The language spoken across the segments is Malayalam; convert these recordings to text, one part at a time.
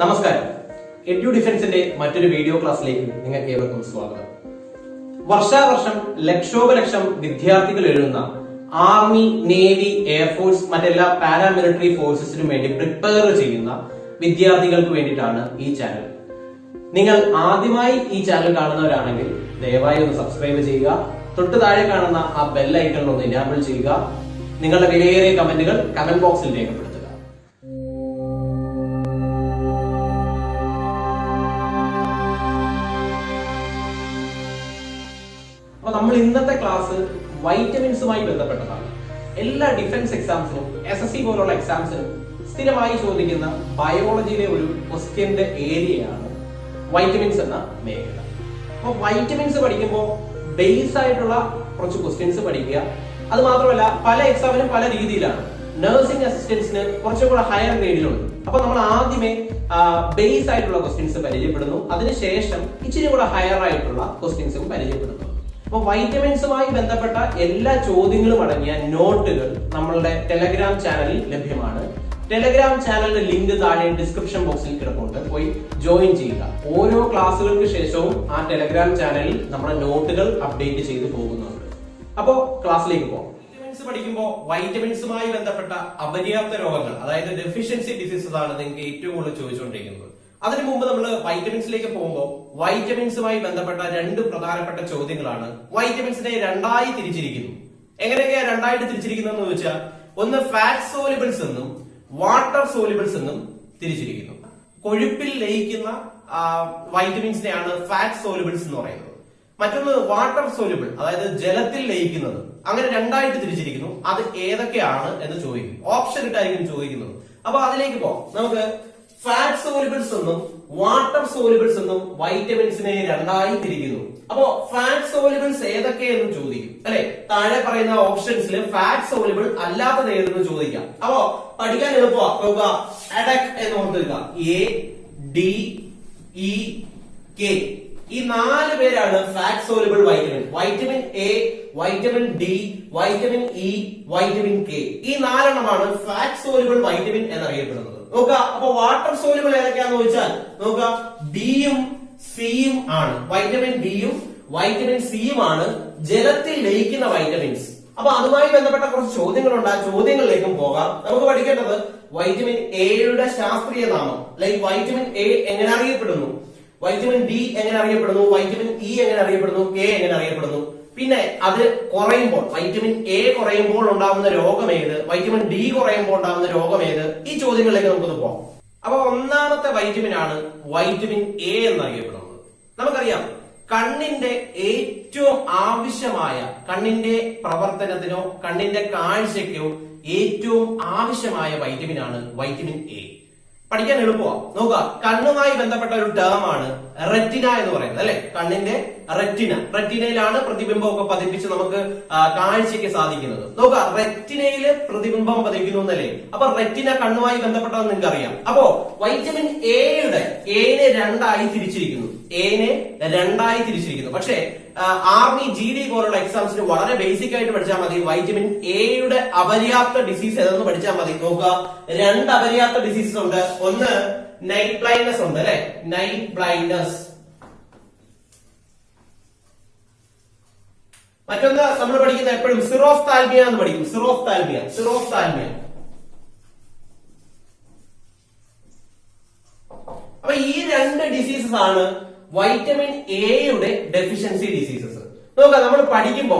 നമസ്കാരം. എഡ്യു ഡിഫൻസിന്റെ മറ്റൊരു വീഡിയോ ക്ലാസ്സിലേക്ക് നിങ്ങൾക്ക് ഏവർക്കും സ്വാഗതം. വർഷാവർഷം ലക്ഷോപലക്ഷം വിദ്യാർത്ഥികൾ എഴുതുന്ന ആർമി, നേവി, എയർഫോഴ്സ്, മറ്റെല്ലാ പാരാമിലിറ്ററി ഫോഴ്സസിനും വേണ്ടി പ്രിപ്പയർ ചെയ്യുന്ന വിദ്യാർത്ഥികൾക്ക് വേണ്ടിയിട്ടാണ് ഈ ചാനൽ. നിങ്ങൾ ആദ്യമായി ഈ ചാനൽ കാണുന്നവരാണെങ്കിൽ ദയവായി ഒന്ന് സബ്സ്ക്രൈബ് ചെയ്യുക. തൊട്ട് താഴെ കാണുന്ന ആ ബെൽ ഐക്കൺ ഒന്ന് എനാബിൾ ചെയ്യുക. നിങ്ങളുടെ വിലയേറിയ കമന്റുകൾ കമന്റ് ബോക്സിൽ രേഖപ്പെടുത്തുക. അപ്പൊ നമ്മൾ ഇന്നത്തെ ക്ലാസ് വൈറ്റമിൻസുമായി ബന്ധപ്പെട്ടതാണ്. എല്ലാ ഡിഫൻസ് എക്സാംസിനും SSC പോലുള്ള എക്സാംസിനും സ്ഥിരമായി ചോദിക്കുന്ന ബയോളജിയിലെ ഒരു ക്വസ്റ്റ്യന്റെ ഏരിയയാണ് വൈറ്റമിൻസ് എന്ന മേഖല. അപ്പൊ വൈറ്റമിൻസ് പഠിക്കുമ്പോൾ ബേസ് ആയിട്ടുള്ള കുറച്ച് ക്വസ്റ്റ്യൻസ് പഠിക്കുക. അത് മാത്രമല്ല, പല എക്സാമിനും പല രീതിയിലാണ്. നഴ്സിംഗ് അസിസ്റ്റൻസിന് കുറച്ചും കൂടെ ഹയർ ഗ്രേഡിലുണ്ട്. അപ്പൊ നമ്മൾ ആദ്യമേ ബേസ് ആയിട്ടുള്ള ക്വസ്റ്റ്യൻസ് പരിചയപ്പെടുന്നു. അതിനുശേഷം ഇച്ചിരി കൂടെ ഹയർ ആയിട്ടുള്ള ക്വസ്റ്റ്യൻസും പരിചയപ്പെടുന്നു. അപ്പൊ വൈറ്റമിൻസുമായി ബന്ധപ്പെട്ട എല്ലാ ചോദ്യങ്ങളും അടങ്ങിയ നോട്ടുകൾ നമ്മളുടെ ടെലഗ്രാം ചാനലിൽ ലഭ്യമാണ്. ടെലഗ്രാം ചാനലിന്റെ ലിങ്ക് താഴെ ഡിസ്ക്രിപ്ഷൻ ബോക്സിൽ കിടപ്പുണ്ട്. പോയി ജോയിൻ ചെയ്യുക. ഓരോ ക്ലാസ്സുകൾക്ക് ശേഷവും ആ ടെലഗ്രാം ചാനലിൽ നമ്മുടെ നോട്ടുകൾ അപ്ഡേറ്റ് ചെയ്തു പോകുന്നുണ്ട്. അപ്പോ ക്ലാസ്സിലേക്ക് പോകാം. വൈറ്റമിൻസ് പഠിക്കുമ്പോൾ വൈറ്റമിൻസുമായി ബന്ധപ്പെട്ട അപര്യാപ്ത രോഗങ്ങൾ, അതായത് ഡെഫിഷ്യൻസി ഡിസീസസ് ആണ് നിങ്ങൾക്ക് ഏറ്റവും കൂടുതൽ ചോദിച്ചുകൊണ്ടിരിക്കുന്നത്. അതിനു മുമ്പ് നമ്മൾ വൈറ്റമിൻസിലേക്ക് പോകുമ്പോൾ വൈറ്റമിൻസുമായി ബന്ധപ്പെട്ട രണ്ട് പ്രധാനപ്പെട്ട ചോദ്യങ്ങളാണ്. വൈറ്റമിൻസിനെ രണ്ടായി തിരിച്ചിരിക്കുന്നു. എങ്ങനെയൊക്കെയാണ് രണ്ടായിട്ട് തിരിച്ചിരിക്കുന്നതെന്ന് ചോദിച്ചാൽ, ഒന്ന് ഫാറ്റ് സോലിബിൾസ് എന്നും വാട്ടർ സോലിബിൾസ് എന്നും തിരിച്ചിരിക്കുന്നു. കൊഴുപ്പിൽ ലയിക്കുന്ന വൈറ്റമിൻസിനെയാണ് ഫാറ്റ് സോലിബിൾസ് എന്ന് പറയുന്നത്. മറ്റൊന്ന് വാട്ടർ സോലിബിൾ, അതായത് ജലത്തിൽ ലയിക്കുന്നത്. അങ്ങനെ രണ്ടായിട്ട് തിരിച്ചിരിക്കുന്നു. അത് ഏതൊക്കെയാണ് എന്ന് ചോദിക്കും. ഓപ്ഷൻ ഇട്ടായിരിക്കും ചോദിക്കുന്നത്. അപ്പൊ അതിലേക്ക് പോകാം. നമുക്ക് ഫാറ്റ് സോലിബിൾസ് എന്നും വാട്ടർ സോലിബിൾസ് എന്നും വൈറ്റമിൻസിനെ രണ്ടായി തിരിക്കുന്നു. അപ്പോ ഫാറ്റ് സോലിബിൾസ് ഏതൊക്കെയെന്ന് ചോദിക്കും, അല്ലെ? താഴെ പറയുന്ന ഓപ്ഷൻസിൽ ഫാറ്റ് സോലിബിൾ അല്ലാത്തത് ഏതെന്ന് ചോദിക്കാം. അപ്പോ പഠിക്കാൻ എളുപ്പമാണ്. നോക്കുക, അഡക് എന്ന് ഓർത്തിരിക്കുക. ADEK, ഈ 4 പേരാണ് fat soluble vitamin. Vitamin A, vitamin D, vitamin E, vitamin K. ഈ 4 എണ്ണമാണ് ഫാറ്റ് സോലിബിൾ വൈറ്റമിൻ എന്നറിയപ്പെടുന്നത്. നോക്കുക, അപ്പൊ വാട്ടർ സോലിബിൾ ഏതൊക്കെയാന്ന് ചോദിച്ചാൽ നോക്കുക, Dയും Cയും ആണ്. വൈറ്റമിൻ Dയും വൈറ്റമിൻ Cയും ആണ് ജലത്തിൽ ലയിക്കുന്ന വൈറ്റമിൻസ്. അപ്പൊ അതുമായി ബന്ധപ്പെട്ട കുറച്ച് ചോദ്യങ്ങളുണ്ട്. ആ ചോദ്യങ്ങളിലേക്കും പോകാം. നമുക്ക് പഠിക്കേണ്ടത് വൈറ്റമിൻ എയുടെ ശാസ്ത്രീയ നാമം, ലൈക്ക് വൈറ്റമിൻ A എങ്ങനെ അറിയപ്പെടുന്നു, വൈറ്റമിൻ D എങ്ങനെ അറിയപ്പെടുന്നു, വൈറ്റമിൻ E എങ്ങനെ അറിയപ്പെടുന്നു, K എങ്ങനെ അറിയപ്പെടുന്നു, പിന്നെ അത് കുറയുമ്പോൾ വൈറ്റമിൻ A കുറയുമ്പോൾ ഉണ്ടാകുന്ന രോഗം ഏത്, വൈറ്റമിൻ D കുറയുമ്പോൾ ഉണ്ടാകുന്ന രോഗം ഏത്, ഈ ചോദ്യങ്ങളിലേക്ക് നമുക്കൊന്ന് പോകാം. അപ്പൊ ഒന്നാമത്തെ വൈറ്റമിൻ ആണ് വൈറ്റമിൻ A എന്നറിയപ്പെടുന്നത്. നമുക്കറിയാം, കണ്ണിന്റെ ഏറ്റവും ആവശ്യമായ, കണ്ണിന്റെ പ്രവർത്തനത്തിനോ കണ്ണിന്റെ കാഴ്ചയ്ക്കോ ഏറ്റവും ആവശ്യമായ വൈറ്റമിൻ ആണ് വൈറ്റമിൻ A. പഠിക്കാൻ എളുപ്പമാണ്. നോക്കുക, കണ്ണുമായി ബന്ധപ്പെട്ട ഒരു ടേം ആണ് റെറ്റിന എന്ന് പറയുന്നത്, അല്ലെ? കണ്ണിന്റെ റെറ്റിനയിലാണ് പ്രതിബിംബമൊക്കെ പതിപ്പിച്ച് നമുക്ക് കാഴ്ചയ്ക്ക് സാധിക്കുന്നത്. നോക്കുക, റെറ്റിനയില് പ്രതിബിംബം പതിക്കുന്നു എന്നല്ലേ? അപ്പൊ റെറ്റിന കണ്ണുമായി ബന്ധപ്പെട്ടതെന്ന് നിങ്ങൾക്ക് അറിയാം. അപ്പോ വൈറ്റമിൻ എനെ രണ്ടായി തിരിച്ചിരിക്കുന്നു. പക്ഷേ ആർമി, GD പോലുള്ള എക്സാംസിന് വളരെ ബേസിക് ആയിട്ട് പഠിച്ചാൽ മതി. വൈറ്റമിൻ എയുടെ അപര്യാപ്ത ഡിസീസ് ഏതെന്ന് പഠിച്ചാൽ മതി. നോക്കുക, 2 അപര്യാപ്ത ഡിസീസസ് ഉണ്ട്. ഒന്ന് നൈറ്റ് ബ്ലൈൻഡ്നെസ് ഉണ്ട്, അല്ലെ? Night blindness. മറ്റൊന്ന് നമ്മൾ പഠിക്കുന്ന എപ്പോഴും സിറോഫ്താൽമിയ എന്ന് പഠിക്കും. സിറോഫ്താൽമിയ. അപ്പൊ ഈ 2 ഡിസീസസ് ആണ് വൈറ്റമിൻ എയുടെ ഡെഫിഷ്യൻസി ഡിസീസസ്. നോക്കുക, നമ്മൾ പഠിക്കുമ്പോ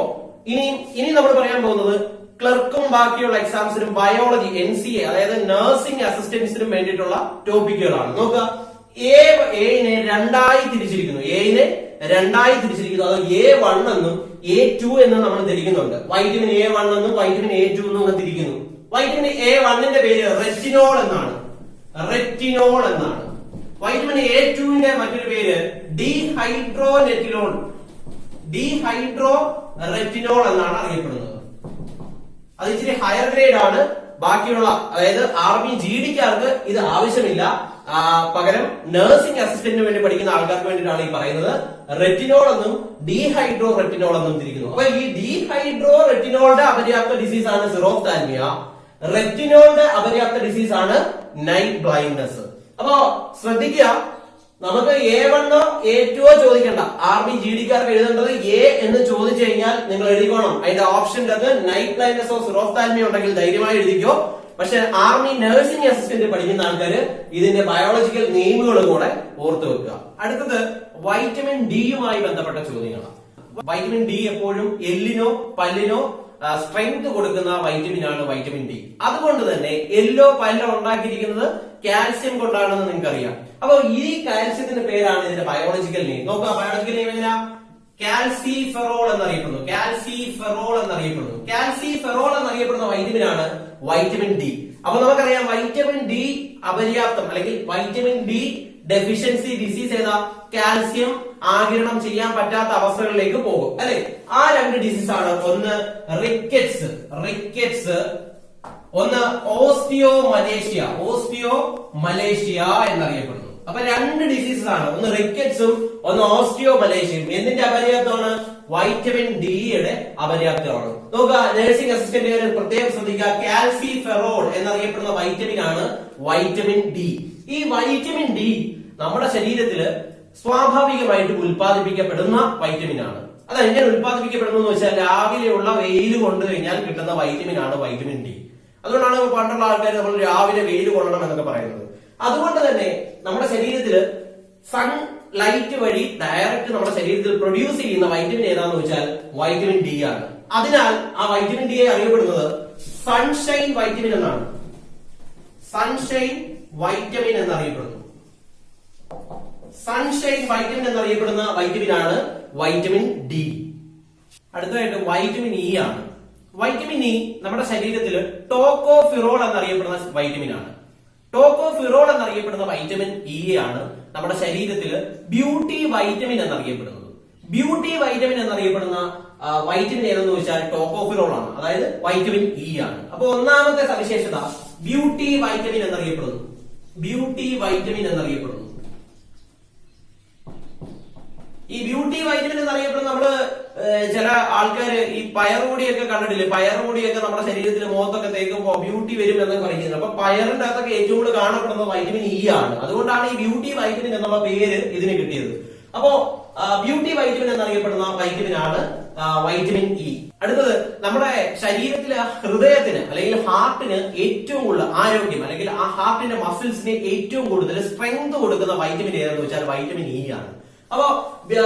ഇനി നമ്മൾ പറയാൻ പോകുന്നത് ക്ലർക്കും ബാക്കിയുള്ള എക്സാംസിനും ബയോളജി, NCA, അതായത് നഴ്സിംഗ് അസിസ്റ്റൻസിനും വേണ്ടിയിട്ടുള്ള ടോപ്പിക്കുകളാണ്. നോക്കുക, എനെ രണ്ടായി തിരിച്ചിരിക്കുന്നു. അത് A1 എന്നും A2 എന്നും നമ്മൾ തിരിക്കുന്നുണ്ട്. വൈറ്റമിൻ A1 എന്നും വൈറ്റമിൻ A2 എന്നും തിരിക്കുന്നു. വൈറ്റമിൻ A1ന്റെ പേര് റെറ്റിനോൾ എന്നാണ്. വൈറ്റമിൻ A2ന്റെ മറ്റൊരു പേര് ഡീഹൈഡ്രോറെറ്റിനോൾ എന്നാണ് അറിയപ്പെടുന്നത്. അത് ഇച്ചിരി ഹയർ ഗ്രേഡ് ആണ്. ബാക്കിയുള്ള, അതായത് ആർമി, GDക്കാർക്ക് ഇത് ആവശ്യമില്ല. പകരം നഴ്സിംഗ് അസിസ്റ്റന്റിന് വേണ്ടി പഠിക്കുന്ന ആൾക്കാർക്ക് വേണ്ടിയിട്ടാണ് ഈ പറയുന്നത്. റെറ്റിനോൾ എന്നും ഡീഹൈഡ്രോ റെറ്റിനോൾ എന്നും തിരിക്കുന്നു. അപ്പൊ ഈ ഡീഹൈഡ്രോ റെറ്റിനോളിന്റെ അപര്യാപ്ത ഡിസീസ് ആണ് സിറോഫ്താൽമിയ. റെറ്റിനോളിന്റെ അപര്യാപ്ത ഡിസീസ് ആണ് നൈറ്റ് ബ്ലൈൻഡ്നെസ്. അപ്പോ ശ്രദ്ധിക്കുക, നമുക്ക് A1 A2 ചോദിക്കണ്ട. ആർമി GD-കാർക്ക് എഴുതേണ്ടത് A എന്ന് ചോദിച്ചു കഴിഞ്ഞാൽ നിങ്ങൾ എഴുതിക്കോണം. അതിന്റെ ഓപ്ഷൻ്റെ അത് നൈറ്റ് ബ്ലൈൻഡ്നെസ്സോ സിറോഫ്താൽമിയോ ഉണ്ടെങ്കിൽ ധൈര്യമായി എഴുതിക്കോ. പക്ഷെ ആർമി നഴ്സിംഗ് അസിസ്റ്റന്റ് പഠിക്കുന്ന ആൾക്കാര് ഇതിന്റെ ബയോളജിക്കൽ നെയിമുകളും കൂടെ ഓർത്തു വെക്കുക. അടുത്തത് വൈറ്റമിൻ ഡിയുമായി ബന്ധപ്പെട്ട ചോദ്യങ്ങളാണ്. വൈറ്റമിൻ ഡി എപ്പോഴും എല്ലിനോ പല്ലിനോ സ്ട്രെങ്ത് കൊടുക്കുന്ന വൈറ്റമിൻ ആണ് വൈറ്റമിൻ ഡി. അതുകൊണ്ട് തന്നെ എല്ലോ പല്ലോ ഉണ്ടാക്കിയിരിക്കുന്നത് കാൽസ്യം കൊണ്ടാണെന്ന് നിങ്ങൾക്ക് അറിയാം. അപ്പൊ ഈ കാൽസ്യത്തിന്റെ പേരാണ് ഇതിന്റെ ബയോളജിക്കൽ നെയിം. നോക്കുക, ബയോളജിക്കൽ നെയിം എങ്ങനെയാ? കാൽസിഫെറോൾ എന്നറിയപ്പെടുന്നു. കാൽസിഫെറോൾ എന്നറിയപ്പെടുന്നു. കാൽസിഫെറോൾ എന്നറിയപ്പെടുന്ന വൈറ്റമിൻ ആണ് വൈറ്റമിൻ ഡി. അപ്പൊ നമുക്കറിയാം വൈറ്റമിൻ ഡി അപര്യാപ്തം അല്ലെങ്കിൽ വൈറ്റമിൻ ഡി ഡെഫിഷ്യൻസി ഡിസീസ് ഏതാ? കാൽസ്യം ആഗിരണം ചെയ്യാൻ പറ്റാത്ത അവസ്ഥകളിലേക്ക് പോകും അല്ലെ? ആ രണ്ട് ഡിസീസ് ആണ്, ഒന്ന് റിക്കറ്റ്സ്, ഒന്ന് ഓസ്റ്റിയോമലേഷ്യ എന്നറിയപ്പെടുന്നു. അപ്പൊ രണ്ട് ഡിസീസസ് ആണ്, ഒന്ന് റിക്കറ്റ്സും ഒന്ന് ഓസ്റ്റിയോമലേഷ്യയും. എന്തിന്റെ അപര്യാപ്തമാണ്? വൈറ്റമിൻ ഡിയുടെ അപര്യാപ്തമാണ്. നോക്കുക, നഴ്സിംഗ് അസിസ്റ്റന്റ് പ്രത്യേകം ശ്രദ്ധിക്കുക, കാൽസിഫെറോൾ എന്നറിയപ്പെടുന്ന വൈറ്റമിൻ ആണ് വൈറ്റമിൻ ഡി. ഈ വൈറ്റമിൻ ഡി നമ്മുടെ ശരീരത്തില് സ്വാഭാവികമായിട്ട് ഉൽപ്പാദിപ്പിക്കപ്പെടുന്ന വൈറ്റമിൻ ആണ്. അത് എങ്ങനെ ഉൽപ്പാദിപ്പിക്കപ്പെടുന്നു എന്ന് വെച്ചാൽ രാവിലെയുള്ള വെയിൽ കൊണ്ടു കഴിഞ്ഞാൽ കിട്ടുന്ന വൈറ്റമിൻ ആണ് വൈറ്റമിൻ ഡി. അതുകൊണ്ടാണ് പണ്ടുള്ള ആൾക്കാർ നമ്മൾ രാവിലെ വെയിൽ കൊള്ളണം എന്നൊക്കെ പറയുന്നത്. അതുകൊണ്ട് തന്നെ നമ്മുടെ ശരീരത്തിൽ സൺ ലൈറ്റ് വഴി ഡയറക്റ്റ് നമ്മുടെ ശരീരത്തിൽ പ്രൊഡ്യൂസ് ചെയ്യുന്ന വൈറ്റമിൻ ഏതാന്ന് വെച്ചാൽ വൈറ്റമിൻ ഡി ആണ്. അതിനാൽ ആ വൈറ്റമിൻ ഡി അറിയപ്പെടുന്നത് സൺഷൈൻ വൈറ്റമിൻ എന്നാണ്. സൺഷൈൻ വൈറ്റമിൻ എന്നറിയപ്പെടുന്നു. സൺഷൈൻ വൈറ്റമിൻ എന്നറിയപ്പെടുന്ന വൈറ്റമിൻ ആണ് വൈറ്റമിൻ ഡി. അടുത്തതായിട്ട് വൈറ്റമിൻ ഇ ആണ്. വൈറ്റമിൻ ഇ നമ്മുടെ ശരീരത്തിൽ ടോക്കോഫിറോൾ എന്നറിയപ്പെടുന്ന വൈറ്റമിൻ ആണ്. ടോക്കോഫിറോൾ എന്നറിയപ്പെടുന്ന വൈറ്റമിൻ ഇ ആണ് നമ്മുടെ ശരീരത്തിൽ ബ്യൂട്ടി വൈറ്റമിൻ എന്നറിയപ്പെടുന്നത്. ബ്യൂട്ടി വൈറ്റമിൻ എന്നറിയപ്പെടുന്ന വൈറ്റമിൻ ഏതെന്ന് വെച്ചാൽ ടോക്കോഫിറോൾ ആണ്, അതായത് വൈറ്റമിൻ ഇ ആണ്. അപ്പൊ ഒന്നാമത്തെ സവിശേഷത ബ്യൂട്ടി വൈറ്റമിൻ എന്നറിയപ്പെടുന്നു. ബ്യൂട്ടി വൈറ്റമിൻ എന്നറിയപ്പെടുന്നു. ഈ ബ്യൂട്ടി വൈറ്റമിൻ എന്നറിയപ്പെടുന്ന നമ്മള് ചില ആൾക്കാര് ഈ പയറുപൊടിയൊക്കെ കണ്ടിട്ടില്ലേ? പയറുപൊടിയൊക്കെ നമ്മുടെ ശരീരത്തിൽ മുഖത്തൊക്കെ തേക്കുമ്പോ ബ്യൂട്ടി വരും എന്നൊക്കെ പറയുന്നത്. അപ്പൊ പയറിന്റെ അകത്തൊക്കെ ഏറ്റവും കൂടുതൽ കാണപ്പെടുന്നത് വൈറ്റമിൻ ഇ ആണ്. അതുകൊണ്ടാണ് ഈ ബ്യൂട്ടി വൈറ്റമിൻ എന്നുള്ള പേര് ഇതിന് കിട്ടിയത്. അപ്പോ ബ്യൂട്ടി വൈറ്റമിൻ എന്നറിയപ്പെടുന്ന വൈറ്റമിൻ ആണ് വൈറ്റമിൻ ഇ. അടുത്തത് നമ്മുടെ ശരീരത്തിലെ ഹൃദയത്തിന് അല്ലെങ്കിൽ ഹാർട്ടിന് ഏറ്റവും കൂടുതൽ ആരോഗ്യം അല്ലെങ്കിൽ ആ ഹാർട്ടിന്റെ മസിൽസിന് ഏറ്റവും കൂടുതൽ സ്ട്രെങ്ത് കൊടുക്കുന്ന വൈറ്റമിൻ ഏതെന്ന് വെച്ചാൽ വൈറ്റമിൻ ഇ ആണ്. അപ്പോ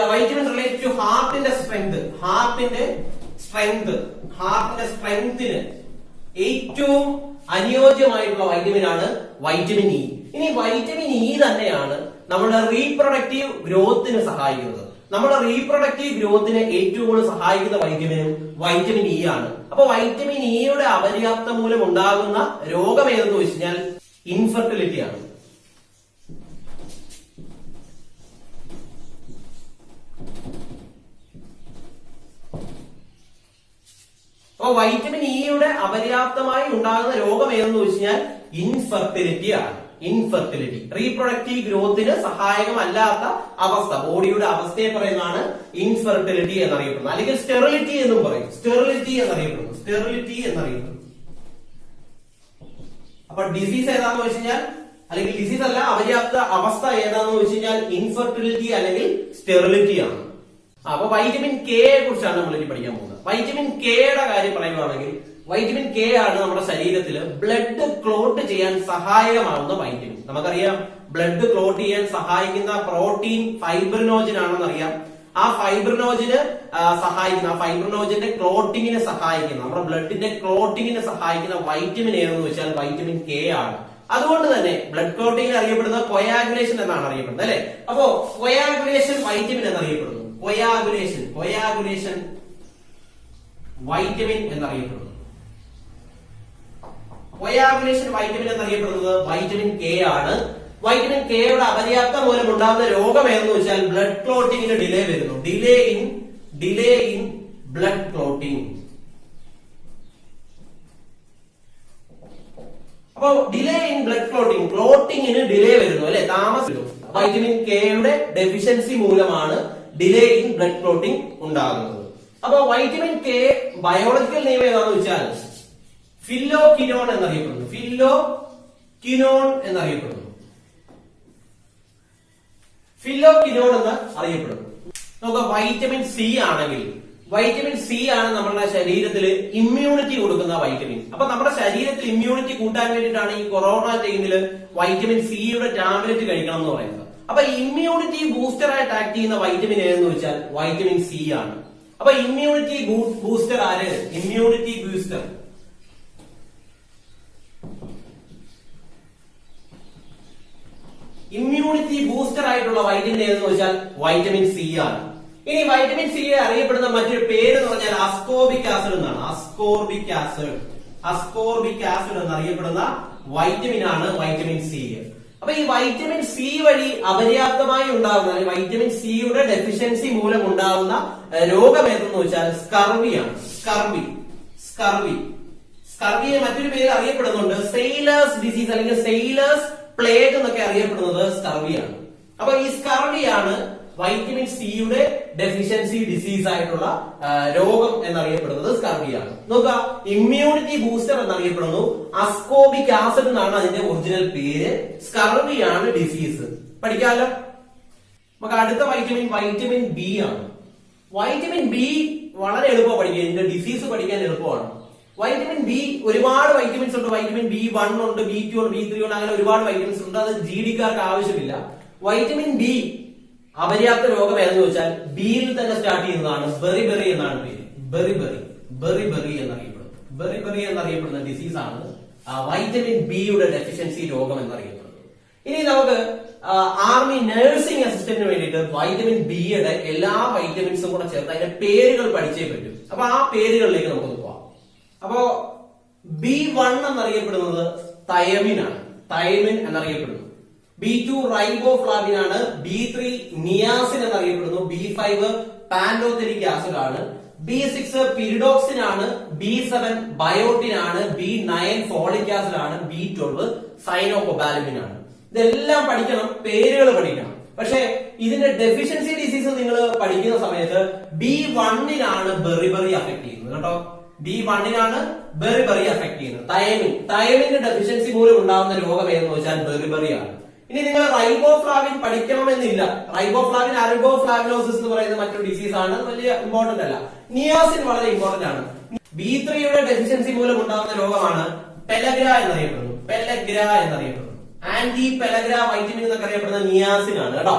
വൈറ്റമിൻ റിലേറ്റ് ടു ഹാർട്ടിന്റെ സ്ട്രെങ്ത്, ഹാർട്ടിന്റെ സ്ട്രെങ്തിന് ഏറ്റവും അനുയോജ്യമായിട്ടുള്ള വൈറ്റമിൻ ആണ് വൈറ്റമിൻ ഇ. ഇനി വൈറ്റമിൻ ഇ തന്നെയാണ് നമ്മുടെ റീപ്രൊഡക്റ്റീവ് ഗ്രോത്തിന് സഹായിക്കുന്നത്. നമ്മുടെ റീപ്രൊഡക്റ്റീവ് ഗ്രോത്തിന് ഏറ്റവും കൂടുതൽ സഹായിക്കുന്ന വൈറ്റമിനും വൈറ്റമിൻ ഇ ആണ്. അപ്പൊ വൈറ്റമിൻ ഇയുടെ അപര്യാപ്തം മൂലം ഉണ്ടാകുന്ന രോഗം ഏതെന്ന് വെച്ച് കഴിഞ്ഞാൽ ഇൻഫെർട്ടിലിറ്റി ആണ്. അപ്പൊ വൈറ്റമിൻ ഇയുടെ അപര്യാപ്തമായി ഉണ്ടാകുന്ന രോഗം ഏതെന്ന് വെച്ച് കഴിഞ്ഞാൽ ഇൻഫെർട്ടിലിറ്റി ആണ്. ഇൻഫെർട്ടിലിറ്റി, റീപ്രൊഡക്റ്റീവ് ഗ്രോത്തിന് സഹായകമല്ലാത്ത അവസ്ഥ, ബോഡിയുടെ അവസ്ഥയെ പറയുന്നതാണ് ഇൻഫെർട്ടിലിറ്റി എന്നറിയപ്പെടുന്നത്. അല്ലെങ്കിൽ സ്റ്റെറിലിറ്റി എന്നും പറയും. സ്റ്റെറിലിറ്റി എന്നറിയപ്പെടുന്നു. അപ്പൊ ഡിസീസ് ഏതാന്ന് വെച്ച് കഴിഞ്ഞാൽ, അല്ലെങ്കിൽ ഡിസീസ് അല്ല, അപര്യാപ്ത അവസ്ഥ ഏതാന്ന് വെച്ച് കഴിഞ്ഞാൽ ഇൻഫെർട്ടിലിറ്റി അല്ലെങ്കിൽ സ്റ്റെറിലിറ്റി ആണ്. അപ്പൊ വൈറ്റമിൻ കെയെ കുറിച്ചാണ് നമ്മൾ ഇനി പഠിക്കാൻ പോകുന്നത്. വൈറ്റമിൻ കെയുടെ കാര്യം പറയുകയാണെങ്കിൽ വൈറ്റമിൻ കെ ആണ് നമ്മുടെ ശരീരത്തിൽ ബ്ലഡ് ക്ലോട്ട് ചെയ്യാൻ സഹായകമാകുന്ന വൈറ്റമിൻ. നമുക്കറിയാം ബ്ലഡ് ക്ലോട്ട് ചെയ്യാൻ സഹായിക്കുന്ന പ്രോട്ടീൻ ഫൈബ്രിനോജൻ ആണെന്ന് അറിയാം. ആ ഫൈബ്രിനോജന്റെ ക്ലോട്ടിങ്ങിന് സഹായിക്കുന്ന, നമ്മുടെ ബ്ലഡിന്റെ ക്ലോട്ടിങ്ങിന് സഹായിക്കുന്ന വൈറ്റമിൻ ഏതെന്ന് വെച്ചാൽ വൈറ്റമിൻ കെ ആണ്. അതുകൊണ്ട് തന്നെ ബ്ലഡ് ക്ലോട്ടിംഗ് അറിയപ്പെടുന്നത് കൊയാഗുലേഷൻ എന്നാണ് അറിയപ്പെടുന്നത് അല്ലെ? അപ്പോ കൊയാഗുലേഷൻ വൈറ്റമിൻ എന്നറിയപ്പെടുന്നു. കൊയാഗുലേഷൻ വൈറ്റമിൻ എന്നറിയപ്പെടുന്നു. കൊയാഗുലേഷൻ വൈറ്റമിൻ എന്നറിയപ്പെടുന്നത് വൈറ്റമിൻ കെ ആണ്. വൈറ്റമിൻ കെയുടെ അപര്യാപ്തം മൂലം ഉണ്ടാകുന്ന രോഗം ഏതെന്ന് വെച്ചാൽ ബ്ലഡ് ക്ലോട്ടിങ്ങിന് ഡിലേ വരുന്നു. Delay in blood clotting. അപ്പൊ ഡിലേ ഇൻ ബ്ലഡ് ക്ലോട്ടിങ്ങിന് ഡിലേ വരുന്നു അല്ലെ, താമസം. വൈറ്റമിൻ കെയുടെ ഡെഫിഷ്യൻസി മൂലമാണ് ഡിലേ ഇൻ ബ്ലഡ് ക്ലോട്ടിംഗ് ഉണ്ടാകുന്നത്. അപ്പൊ വൈറ്റമിൻ കെ ബയോളജിക്കൽ നെയിം ഏതാന്ന് വെച്ചാൽ ഫില്ലോക്വിനോൺ എന്നറിയപ്പെടുന്നു. ഫിലോക്വിനോൺ എന്ന് അറിയപ്പെടുന്നു. നമുക്ക് വൈറ്റമിൻ സി ആണെങ്കിൽ, വൈറ്റമിൻ സി ആണ് നമ്മുടെ ശരീരത്തിൽ ഇമ്മ്യൂണിറ്റി കൊടുക്കുന്ന വൈറ്റമിൻ. അപ്പൊ നമ്മുടെ ശരീരത്തിൽ ഇമ്മ്യൂണിറ്റി കൂട്ടാൻ വേണ്ടിയിട്ടാണ് ഈ കൊറോണ ടൈമില് വൈറ്റമിൻ സിയുടെ ടാബ്ലറ്റ് കഴിക്കണം എന്ന് പറയുന്നത്. അപ്പൊ ഇമ്മ്യൂണിറ്റി ബൂസ്റ്റർ ആയിട്ട് ആക്ട് ചെയ്യുന്ന വൈറ്റമിൻ ഏതെന്ന് വെച്ചാൽ വൈറ്റമിൻ സി ആണ്. അപ്പൊ ഇമ്മ്യൂണിറ്റി ബൂസ്റ്റർ ആര്? ഇമ്മ്യൂണിറ്റി ബൂസ്റ്റർ ഇമ്മ്യൂണിറ്റി ബൂസ്റ്റർ ആയിട്ടുള്ള വൈറ്റമിൻ ഏതെന്ന് വെച്ചാൽ വൈറ്റമിൻ സി ആണ്. ഇനി വൈറ്റമിൻ സി അറിയപ്പെടുന്ന മറ്റൊരു പേര് എന്ന് പറഞ്ഞാൽ അസ്കോർബിക് ആസിഡ് എന്നാണ്. അസ്കോർബിക് ആസിഡ് എന്നറിയപ്പെടുന്ന വൈറ്റമിൻ ആണ് വൈറ്റമിൻ സി. അപ്പൊ ഈ വൈറ്റമിൻ സി വഴി അപര്യാപ്തമായി ഉണ്ടാകുന്ന, വൈറ്റമിൻ സിയുടെ ഡെഫിഷ്യൻസി മൂലം ഉണ്ടാകുന്ന രോഗം ഏതെന്ന് വെച്ചാൽ സ്കർവിയാണ്. സ്കർവിയെ മറ്റൊരു പേര് അറിയപ്പെടുന്നുണ്ട് സെയിലേഴ്സ് ഡിസീസ് അല്ലെങ്കിൽ സെയിലേഴ്സ് പ്ലേഗ് എന്നൊക്കെ അറിയപ്പെടുന്നത് സ്കർവിയാണ്. അപ്പൊ ഈ സ്കർവിയാണ് വൈറ്റമിൻ സിയുടെ ഡെഫിഷ്യൻസി ഡിസീസ് ആയിട്ടുള്ള രോഗം എന്നറിയപ്പെടുന്നത് സ്കർവിയാണ്. നോക്കുക, ഇമ്മ്യൂണിറ്റി ബൂസ്റ്റർ എന്നറിയപ്പെടുന്നു. അസ്കോർബിക് ആസിഡ് എന്നാണ് അതിന്റെ ഒറിജിനൽ പേര്. സ്കർവിയാണ് ഡിസീസ്. പഠിക്കാമല്ലോ. നമുക്ക് അടുത്ത വൈറ്റമിൻ ബി ആണ്. വൈറ്റമിൻ ബി വളരെ എളുപ്പമാണ് പഠിക്കുക. ഇതിന്റെ ഡിസീസ് പഠിക്കാൻ എളുപ്പമാണ്. വൈറ്റമിൻ ബി ഒരുപാട് വൈറ്റമിൻസ് ഉണ്ട്. വൈറ്റമിൻ B1 ഉണ്ട്, B2 ഉണ്ട്, B3 ഉണ്ട്, അങ്ങനെ ഒരുപാട് വൈറ്റമിൻസ് ഉണ്ട്. അത് GD-ക്കാർക്ക് ആവശ്യമില്ല. വൈറ്റമിൻ ബി അപര്യാപ്ത രോഗം ഏതെന്ന് വെച്ചാൽ ബിയിൽ തന്നെ സ്റ്റാർട്ട് ചെയ്യുന്നതാണ്. ബെറി എന്നാണ് പേര്. ബെറി എന്നറിയപ്പെടുന്ന ഡിസീസ് ആണ് വൈറ്റമിൻ ബിയുടെ ഡെഫിഷ്യൻസി രോഗം എന്നറിയപ്പെടുന്നത്. ഇനി നമുക്ക് ആർമി നഴ്സിംഗ് അസിസ്റ്റന്റിന് വേണ്ടിയിട്ട് വൈറ്റമിൻ ബിയുടെ എല്ലാ വൈറ്റമിൻസും കൂടെ ചേർത്ത് അതിന്റെ പേരുകൾ പഠിച്ചേ പറ്റും. അപ്പൊ ആ പേരുകളിലേക്ക് നമുക്ക് പോവാം. അപ്പോ B1 എന്നറിയപ്പെടുന്നത് തയമിൻ ആണ്. തയമിൻ എന്നറിയപ്പെടുന്നു. B2 റൈബോഫ്ലാവിൻ ആണ്. B3 നിയാസിൻ എന്നറിയപ്പെടുന്നു. B5 പാൻഡോതെലിക് ആസിഡ് ആണ്. B6 പിരിഡോക്സിൻ ആണ്. B7 ബയോട്ടിൻ ആണ്. B9 ഫോളിക് ആസിഡ് ആണ്. B12 സൈനോകൊബാലമിൻ ആണ്. ഇതെല്ലാം പഠിക്കണം, പേരുകൾ പഠിക്കണം. പക്ഷെ ഇതിന്റെ ഡെഫിഷ്യൻസി ഡിസീസ് നിങ്ങൾ പഠിക്കുന്ന സമയത്ത് B1 ബെറി അഫക്ട് ചെയ്യുന്നത് കേട്ടോ. B1 ബെറി അഫക്ട് ചെയ്യുന്നത്. തയമിന്റെ ഡെഫിഷ്യൻസി മൂലം ഉണ്ടാകുന്ന രോഗം ഏതെന്ന് വെച്ചാൽ ബെറി ആണ്. ഇനി നിങ്ങൾ റൈബോഫ്ലാവിൻ പഠിക്കണമെന്നില്ല. റൈബോഫ്ലാവിൻ അരിബോഫ്ലാവിനോസിസ് എന്ന് പറയുന്ന മറ്റൊരു ഡിസീസ് ആണ്, വലിയ ഇമ്പോർട്ടന്റ് അല്ല. നിയാസിൻ വളരെ ഇമ്പോർട്ടന്റ് ആണ്. B3യുടെ ഡെഫിഷ്യൻസി മൂലം ഉണ്ടാകുന്ന രോഗമാണ് പെലഗ്ര എന്നറിയപ്പെടുന്നു. ആന്റി പെലഗ്ര വൈറ്റമിൻ എന്നൊക്കെ അറിയപ്പെടുന്ന നിയാസിൻ ആണ് കേട്ടോ.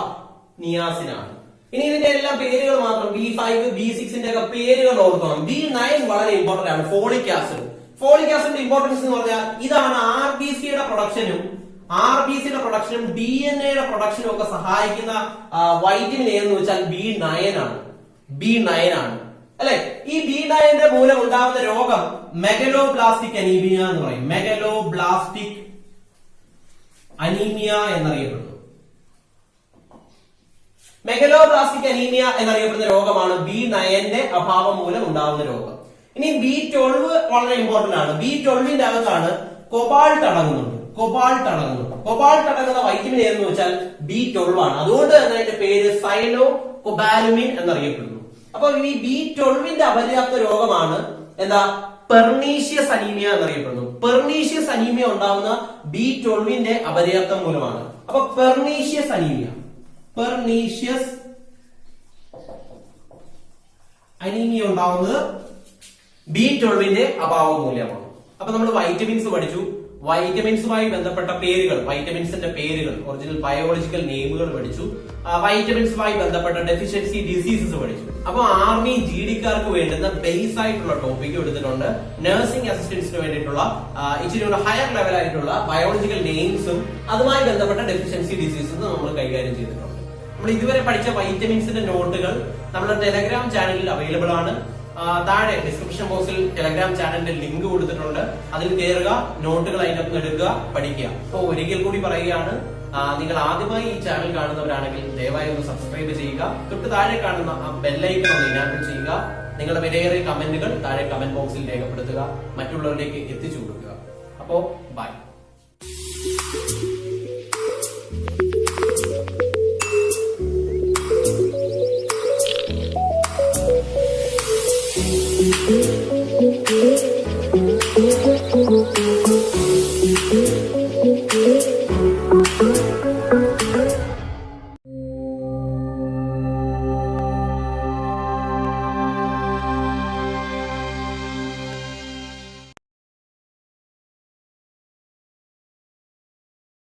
നിയാസിൻ ആണ്. ഇനി ഇതിന്റെ എല്ലാം പേരുകൾ മാത്രം B5 B6ന്റെ ഒക്കെ പേരുകൾ ഓർക്കണം. B9 വളരെ ഇമ്പോർട്ടന്റ് ആണ്. ഫോളിക് ആസിഡിന്റെ ഇമ്പോർട്ടൻസ് എന്ന് പറഞ്ഞാൽ ഇതാണ് RBCയുടെ പ്രൊഡക്ഷനും DNA പ്രൊഡക്ഷനും ഒക്കെ സഹായിക്കുന്ന വൈറ്റമിൻ എന്ന് വെച്ചാൽ B9 ആണ് അല്ലെ. ഈ B9 മൂലം ഉണ്ടാകുന്ന രോഗം മെഗലോബ്ലാസ്റ്റിക് അനീമിയ എന്ന് പറയും. മെഗലോബ്ലാസ്റ്റിക് അനീമിയ എന്നറിയപ്പെടുന്ന രോഗമാണ് B9 അഭാവം മൂലം ഉണ്ടാകുന്ന രോഗം. ഇനി B12 വളരെ ഇമ്പോർട്ടന്റ് ആണ്. B12ന്റെ അകത്താണ് കൊബാൾട്ട് അടങ്ങുന്നുണ്ട്. കൊബാൾട്ട് അടങ്ങുന്ന വൈറ്റമിൻ എന്ന് വെച്ചാൽ B12 ആണ്. അതുകൊണ്ട് തന്നെ അതിന്റെ പേര് സൈനോകൊബാലമിൻ എന്നറിയപ്പെടുന്നു. അപ്പൊ ഈ B12ന്റെ അപര്യാപ്ത രോഗമാണ് എന്താ പെർണീഷ്യസ് അനീമിയ എന്നറിയപ്പെടുന്നു. പെർണീഷ്യസ് അനീമിയ ഉണ്ടാകുന്ന B12ന്റെ അപര്യാപ്തം മൂലമാണ്. അപ്പൊ പെർണീഷ്യസ് അനീമിയ ഉണ്ടാവുന്നത് B12ന്റെ അഭാവം മൂലമാണ്. അപ്പൊ നമ്മൾ വൈറ്റമിൻസ് പഠിച്ചു. വൈറ്റമിൻസുമായി ബന്ധപ്പെട്ട പേരുകൾ, വൈറ്റമിൻസിന്റെ പേരുകൾ, ഒറിജിനൽ ബയോളജിക്കൽ നെയിമുകൾ പഠിച്ചു. വൈറ്റമിൻസുമായി ബന്ധപ്പെട്ട ഡെഫിഷ്യൻസി ഡിസീസസ് പഠിച്ചു. അപ്പൊ ആർമി GD-ക്കാർക്ക് വേണ്ടുന്ന ബേസ് ആയിട്ടുള്ള ടോപ്പിക് എടുത്തിട്ടുണ്ട്. നഴ്സിംഗ് അസിസ്റ്റൻസിന് വേണ്ടിയിട്ടുള്ള ഇച്ചിരി ഹയർ ലെവൽ ആയിട്ടുള്ള ബയോളജിക്കൽ നെയിംസും അതുമായി ബന്ധപ്പെട്ട ഡെഫിഷ്യൻസി ഡിസീസസും നമ്മൾ കൈകാര്യം ചെയ്തിട്ടുണ്ട്. നമ്മൾ ഇതുവരെ പഠിച്ച വൈറ്റമിൻസിന്റെ നോട്ടുകൾ നമ്മുടെ ടെലഗ്രാം ചാനലിൽ അവൈലബിൾ ആണ്. താഴെ ഡിസ്ക്രിപ്ഷൻ ബോക്സിൽ ടെലഗ്രാം ചാനലിന്റെ ലിങ്ക് കൊടുത്തിട്ടുണ്ട്. അതിൽ കയറുക, നോട്ടുകൾ അതിനകത്ത് എടുക്കുക, പഠിക്കുക. അപ്പൊ ഒരിക്കൽ കൂടി പറയുകയാണ്, നിങ്ങൾ ആദ്യമായി ഈ ചാനൽ കാണുന്നവരാണെങ്കിൽ ദയവായി ഒന്ന് സബ്സ്ക്രൈബ് ചെയ്യുക. തൊട്ട് താഴെ കാണുന്ന ആ ബെല്ലൈക്കൺ ഒന്ന് ഇനാബിൾ ചെയ്യുക. നിങ്ങളുടെ വിലയേറിയ കമന്റുകൾ താഴെ കമന്റ് ബോക്സിൽ രേഖപ്പെടുത്തുക, മറ്റുള്ളവരിലേക്ക് എത്തിച്ചു കൊടുക്കുക. അപ്പോ ബൈ.